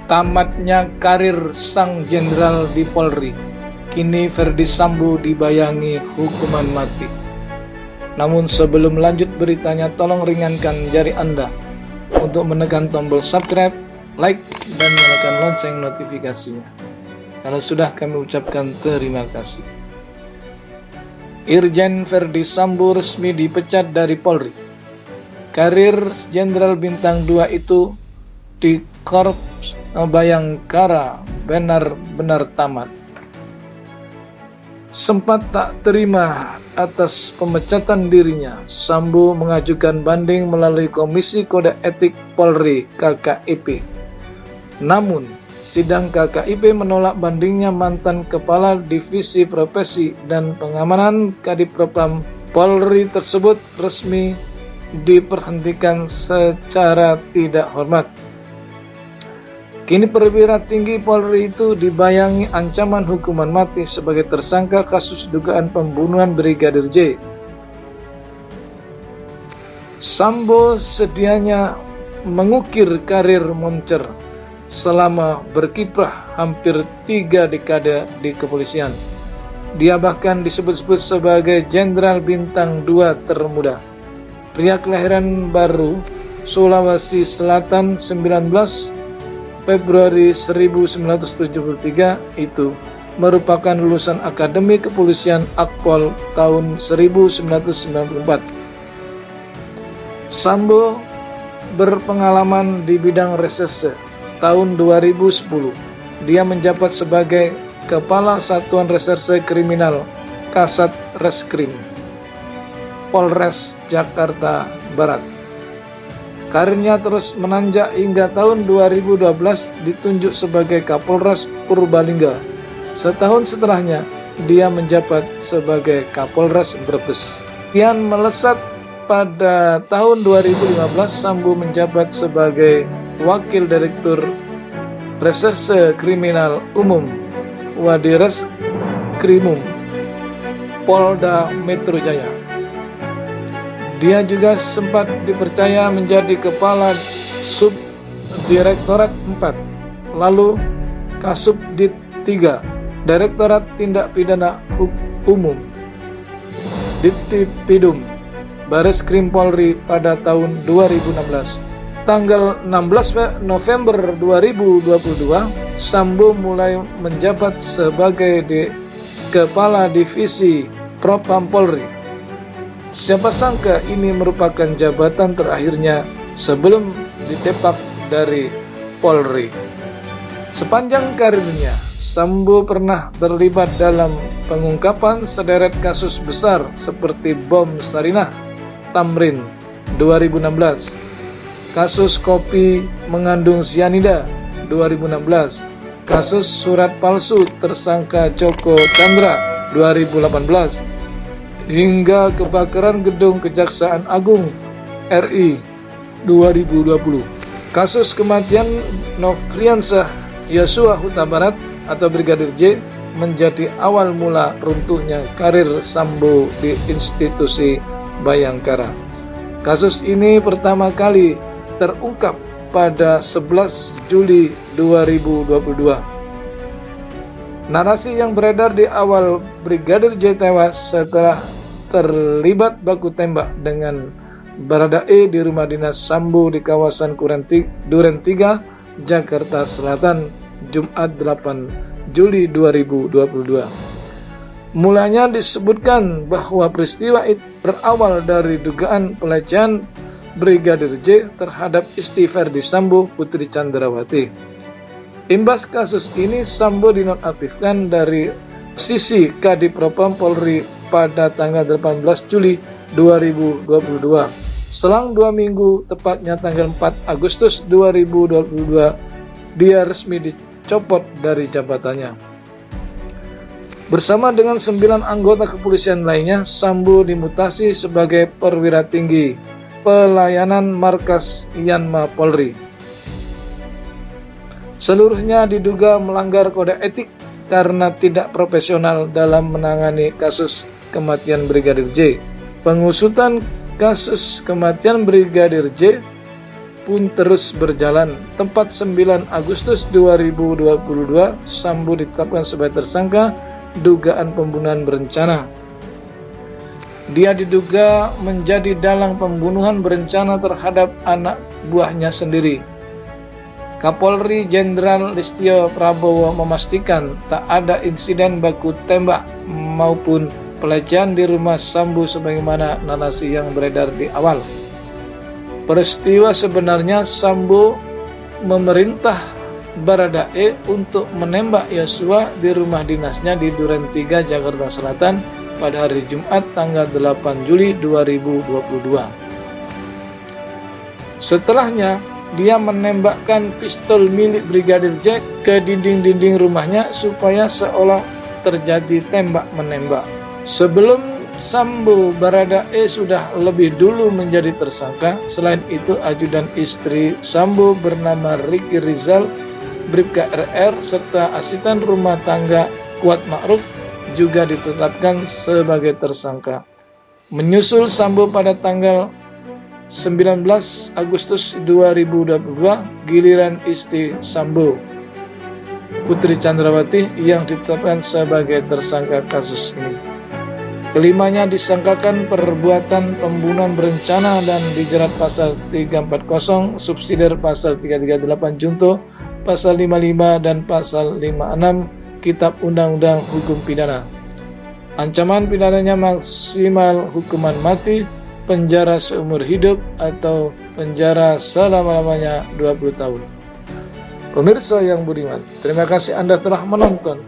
Tamatnya karir sang jenderal di Polri, kini Ferdy Sambo dibayangi hukuman mati. Namun sebelum lanjut beritanya, tolong ringankan jari Anda untuk menekan tombol subscribe, like, dan nyalakan lonceng notifikasinya. Kalau sudah, kami ucapkan terima kasih. Irjen Ferdy Sambo resmi dipecat dari Polri. Karir Jenderal Bintang 2 itu di Korps Bayangkara benar-benar tamat. Sempat tak terima atas pemecatan dirinya, Sambo mengajukan banding melalui Komisi Kode Etik Polri (KKIP). Namun, sidang KKIP menolak bandingnya. Mantan Kepala Divisi Profesi dan Pengamanan Kadipropam Polri tersebut resmi diberhentikan secara tidak hormat. Kini perwira tinggi Polri itu dibayangi ancaman hukuman mati sebagai tersangka kasus dugaan pembunuhan Brigadir J. Sambo sedianya mengukir karir moncer selama berkiprah hampir 3 dekade di kepolisian. Dia bahkan disebut-sebut sebagai Jenderal Bintang 2 termuda. Pria kelahiran Baru, Sulawesi Selatan 19 Februari 1973 itu merupakan lulusan Akademi Kepolisian Akpol tahun 1994. Sambo berpengalaman di bidang reserse. Tahun 2010, dia menjabat sebagai Kepala Satuan Reserse Kriminal Kasat Reskrim Polres Jakarta Barat. Karirnya terus menanjak hingga tahun 2012 ditunjuk sebagai Kapolres Purbalingga. Setahun setelahnya, dia menjabat sebagai Kapolres Brebes. Kian melesat pada tahun 2015, Sambo menjabat sebagai Wakil Direktur Reserse Kriminal Umum Wadireskrimum Polda Metro Jaya. Dia juga sempat dipercaya menjadi Kepala Subdirektorat 4, lalu Kasubdit 3, Direktorat Tindak Pidana Umum, Dittipidum, Bareskrim Polri pada tahun 2016. Tanggal 16 November 2022, Sambo mulai menjabat sebagai Kepala Divisi Propam Polri. Siapa sangka ini merupakan jabatan terakhirnya sebelum ditepak dari Polri. Sepanjang karirnya, Sambo pernah terlibat dalam pengungkapan sederet kasus besar seperti bom Sarinah Tamrin 2016, kasus kopi mengandung sianida 2016, kasus surat palsu tersangka Joko Chandra 2018, hingga kebakaran gedung Kejaksaan Agung RI 2020. Kasus kematian Nofriansah Yosua Huta Barat atau Brigadir J menjadi awal mula runtuhnya karir Sambo di institusi Bayangkara. Kasus ini pertama kali terungkap pada 11 Juli 2022. Narasi yang beredar di awal Brigadir J tewas setelah terlibat baku tembak dengan Baradae di rumah dinas Sambo di kawasan Duren 3, Jakarta Selatan, Jumat 8 Juli 2022. Mulanya disebutkan bahwa peristiwa itu berawal dari dugaan pelecehan Brigadir J terhadap istri Ferdy Sambo, Putri Chandrawati. Imbas kasus ini, Sambo dinonaktifkan dari posisi Kadipropam Polri pada tanggal 18 Juli 2022. Selang 2 minggu, tepatnya tanggal 4 Agustus 2022, dia resmi dicopot dari jabatannya. Bersama dengan 9 anggota kepolisian lainnya, Sambo dimutasi sebagai perwira tinggi pelayanan markas Yanma Polri. Seluruhnya diduga melanggar kode etik karena tidak profesional dalam menangani kasus kematian Brigadir J. Pengusutan kasus kematian Brigadir J pun terus berjalan. Tepat 9 Agustus 2022, Sambo ditetapkan sebagai tersangka dugaan pembunuhan berencana. Dia diduga menjadi dalang pembunuhan berencana terhadap anak buahnya sendiri. Kapolri Jenderal Listio Prabowo memastikan tak ada insiden baku tembak maupun pelecehan di rumah Sambo sebagaimana narasi yang beredar di awal. Peristiwa sebenarnya Sambo memerintah Baradae untuk menembak Yosua di rumah dinasnya di Duren 3, Jakarta Selatan pada hari Jumat tanggal 8 Juli 2022. Setelahnya, dia menembakkan pistol milik Brigadir Jack ke dinding-dinding rumahnya supaya seolah terjadi tembak-menembak. Sebelum Sambo, Baradae sudah lebih dulu menjadi tersangka. Selain itu, ajudan istri Sambo bernama Ricky Rizal, Bribka RR, serta asisten rumah tangga Kuat Ma'ruf juga ditetapkan sebagai tersangka. Menyusul Sambo pada tanggal 19 Agustus 2022, giliran istri Sambo, Putri Chandrawati, yang ditetapkan sebagai tersangka kasus ini. Kelimanya disangkakan perbuatan pembunuhan berencana dan dijerat pasal 340, subsidiar pasal 338 junto, pasal 55 dan pasal 56 Kitab Undang-Undang Hukum Pidana. Ancaman pidananya maksimal hukuman mati, penjara seumur hidup, atau penjara selama-lamanya 20 tahun. Pemirsa yang budiman, terima kasih Anda telah menonton.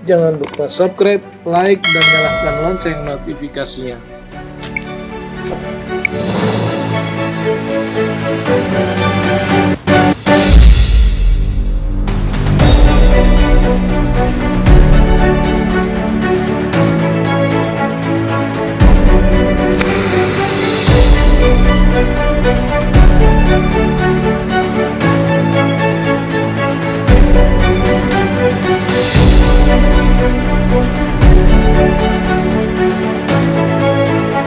Jangan lupa subscribe, like, dan nyalakan lonceng notifikasinya.